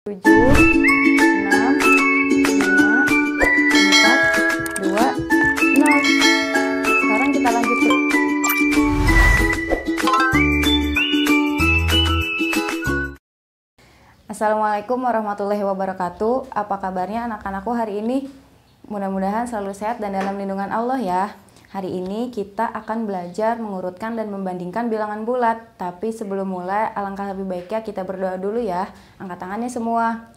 7, 6, 5, 4, 2, 0. Sekarang kita lanjut ke Assalamualaikum warahmatullahi wabarakatuh. Apa kabarnya anak-anakku hari ini? Mudah-mudahan selalu sehat dan dalam lindungan Allah ya. Hari ini kita akan belajar mengurutkan dan membandingkan bilangan bulat. Tapi sebelum mulai, alangkah lebih baiknya kita berdoa dulu ya. Angkat tangannya semua.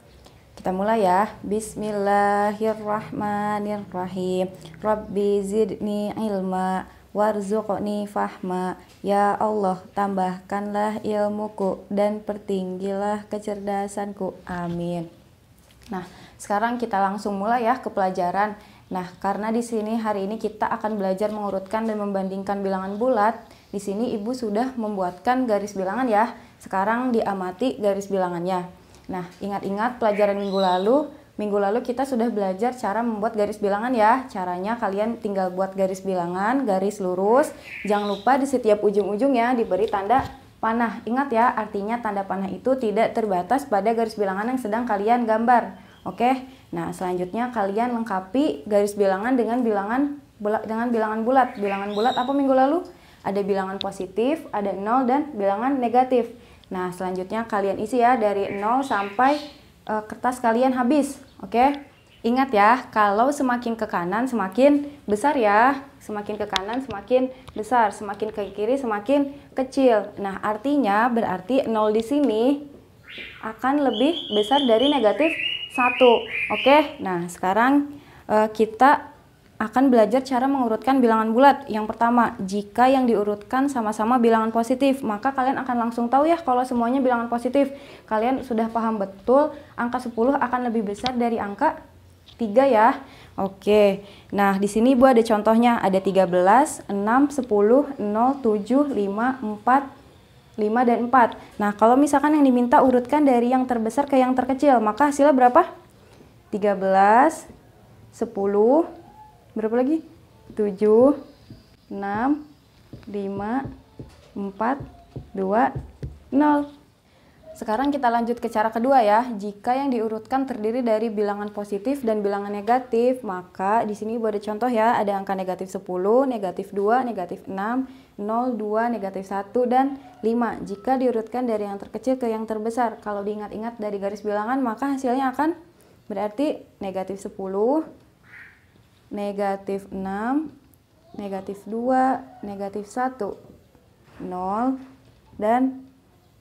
Kita mulai ya. Bismillahirrahmanirrahim. Rabbi zidni ilma warzuqni fahma. Ya Allah, tambahkanlah ilmuku dan pertinggilah kecerdasanku. Amin. Nah, sekarang kita langsung mulai ya ke pelajaran. Nah, karena di sini hari ini kita akan belajar mengurutkan dan membandingkan bilangan bulat. Di sini Ibu sudah membuatkan garis bilangan ya. Sekarang diamati garis bilangannya. Nah, ingat-ingat pelajaran minggu lalu kita sudah belajar cara membuat garis bilangan ya. Caranya kalian tinggal buat garis bilangan, garis lurus. Jangan lupa di setiap ujung-ujungnya diberi tanda panah. Ingat ya, artinya tanda panah itu tidak terbatas pada garis bilangan yang sedang kalian gambar. Oke, nah selanjutnya kalian lengkapi garis bilangan dengan bilangan bulat. Bilangan bulat apa minggu lalu? Ada bilangan positif, ada 0 dan bilangan negatif. Nah selanjutnya kalian isi ya dari 0 sampai kertas kalian habis. Oke, ingat ya, kalau semakin ke kanan semakin besar ya. Semakin ke kanan semakin besar, semakin ke kiri semakin kecil. Nah artinya berarti 0 di sini akan lebih besar dari negatif 1. Oke, nah sekarang kita akan belajar cara mengurutkan bilangan bulat. Yang pertama, jika yang diurutkan sama-sama bilangan positif, maka kalian akan langsung tahu ya kalau semuanya bilangan positif. Kalian sudah paham betul angka 10 akan lebih besar dari angka 3 ya. Oke, nah di sini Ibu ada contohnya, ada 13, 6, 10, 0, 7, 5, 4, 5 dan 4. Nah, kalau misalkan yang diminta urutkan dari yang terbesar ke yang terkecil, maka hasilnya berapa? 13, 10, berapa lagi? 7, 6, 5, 4, 2, 0. Sekarang kita lanjut ke cara kedua ya. Jika yang diurutkan terdiri dari bilangan positif dan bilangan negatif, maka di sini Ibu ada contoh ya, ada angka negatif 10, negatif 2, negatif 6, 0, 2, negatif 1, dan 5. Jika diurutkan dari yang terkecil ke yang terbesar, kalau diingat-ingat dari garis bilangan, maka hasilnya akan berarti negatif 10, negatif 6, negatif 2, negatif 1, 0, dan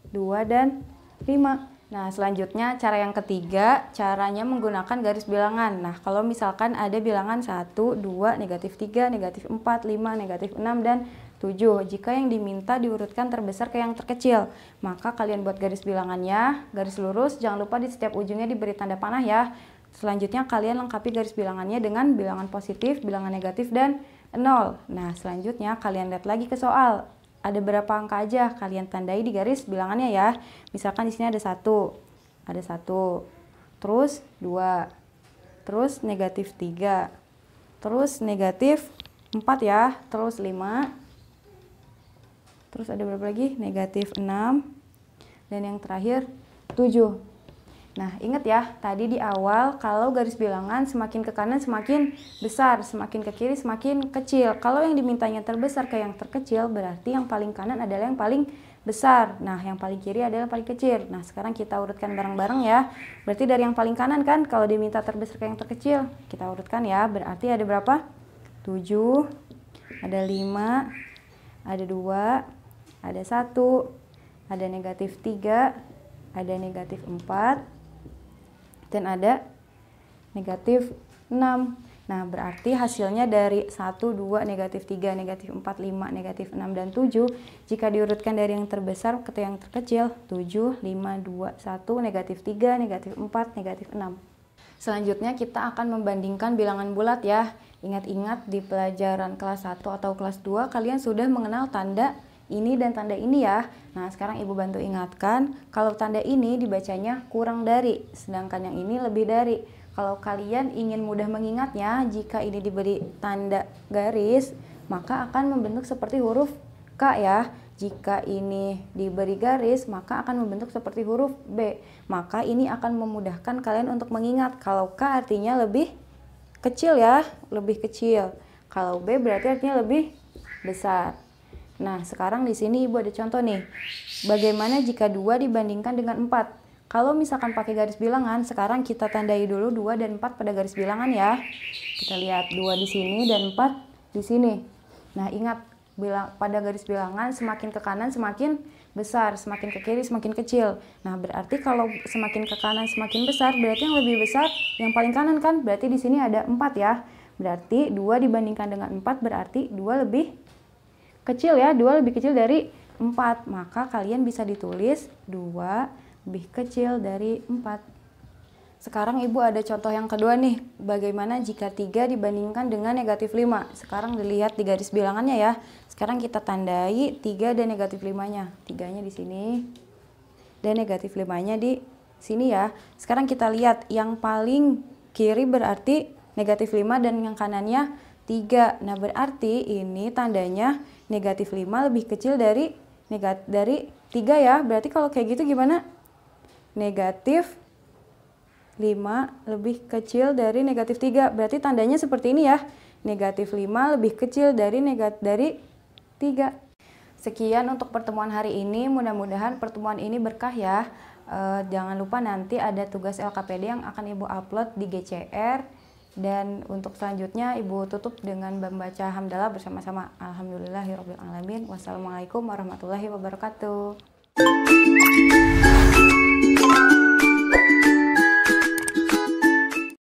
2, dan 5. Nah, selanjutnya cara yang ketiga, caranya menggunakan garis bilangan. Nah, kalau misalkan ada bilangan 1, 2, negatif 3, negatif 4, 5, negatif 6, dan 7. Jika yang diminta diurutkan terbesar ke yang terkecil, maka kalian buat garis bilangannya, garis lurus, jangan lupa di setiap ujungnya diberi tanda panah ya. Selanjutnya kalian lengkapi garis bilangannya dengan bilangan positif, bilangan negatif, dan 0. Nah, selanjutnya kalian lihat lagi ke soal. Ada berapa angka aja, kalian tandai di garis bilangannya ya. Misalkan di sini ada 1, terus 2, terus negatif 3, terus negatif 4 ya, terus 5, terus ada berapa lagi? Negatif 6, dan yang terakhir 7. Nah, ingat ya, tadi di awal kalau garis bilangan semakin ke kanan semakin besar, semakin ke kiri semakin kecil. Kalau yang dimintanya terbesar ke yang terkecil, berarti yang paling kanan adalah yang paling besar. Nah, yang paling kiri adalah yang paling kecil. Nah, sekarang kita urutkan bareng-bareng ya. Berarti dari yang paling kanan kan, kalau diminta terbesar ke yang terkecil, kita urutkan ya. Berarti ada berapa? 7, ada 5, ada 2, ada 1, ada negatif 3, ada negatif 4, dan ada negatif 6. Nah, berarti hasilnya dari 1, 2, negatif 3, negatif 4, 5, negatif 6, dan 7. Jika diurutkan dari yang terbesar ke yang terkecil, 7, 5, 2, 1, negatif 3, negatif 4, negatif 6. Selanjutnya kita akan membandingkan bilangan bulat ya. Ingat-ingat di pelajaran kelas 1 atau kelas 2 kalian sudah mengenal tanda ini dan tanda ini ya. Nah, sekarang Ibu bantu ingatkan, kalau tanda ini dibacanya kurang dari, sedangkan yang ini lebih dari. Kalau kalian ingin mudah mengingatnya, jika ini diberi tanda garis, maka akan membentuk seperti huruf K ya. Jika ini diberi garis, maka akan membentuk seperti huruf B. Maka ini akan memudahkan kalian untuk mengingat. Kalau K artinya lebih kecil ya, lebih kecil. Kalau B berarti artinya lebih besar. Nah, sekarang di sini Ibu ada contoh nih. Bagaimana jika 2 dibandingkan dengan 4? Kalau misalkan pakai garis bilangan, sekarang kita tandai dulu 2 dan 4 pada garis bilangan ya. Kita lihat 2 di sini dan 4 di sini. Nah, ingat pada garis bilangan semakin ke kanan semakin besar, semakin ke kiri semakin kecil. Nah, berarti kalau semakin ke kanan semakin besar, berarti yang lebih besar yang paling kanan kan? Berarti di sini ada 4 ya. Berarti 2 dibandingkan dengan 4 berarti 2 lebih kecil ya, 2 lebih kecil dari 4. Maka kalian bisa ditulis 2 lebih kecil dari 4. Sekarang Ibu ada contoh yang kedua nih. Bagaimana jika 3 dibandingkan dengan negatif 5? Sekarang dilihat di garis bilangannya ya. Sekarang kita tandai 3 dan negatif 5-nya. 3-nya di sini dan negatif 5-nya di sini ya. Sekarang kita lihat yang paling kiri berarti negatif 5 dan yang kanannya 3. Nah, berarti ini tandanya negatif 5 lebih kecil dari 3 ya. Berarti kalau kayak gitu gimana? Negatif 5 lebih kecil dari negatif 3. Berarti tandanya seperti ini ya. Negatif 5 lebih kecil dari 3. Sekian untuk pertemuan hari ini. Mudah-mudahan pertemuan ini berkah ya. Jangan lupa nanti ada tugas LKPD yang akan Ibu upload di GCR. Dan untuk selanjutnya Ibu tutup dengan membaca hamdalah bersama-sama. Alhamdulillahirabbil alamin. Wassalamualaikum warahmatullahi wabarakatuh.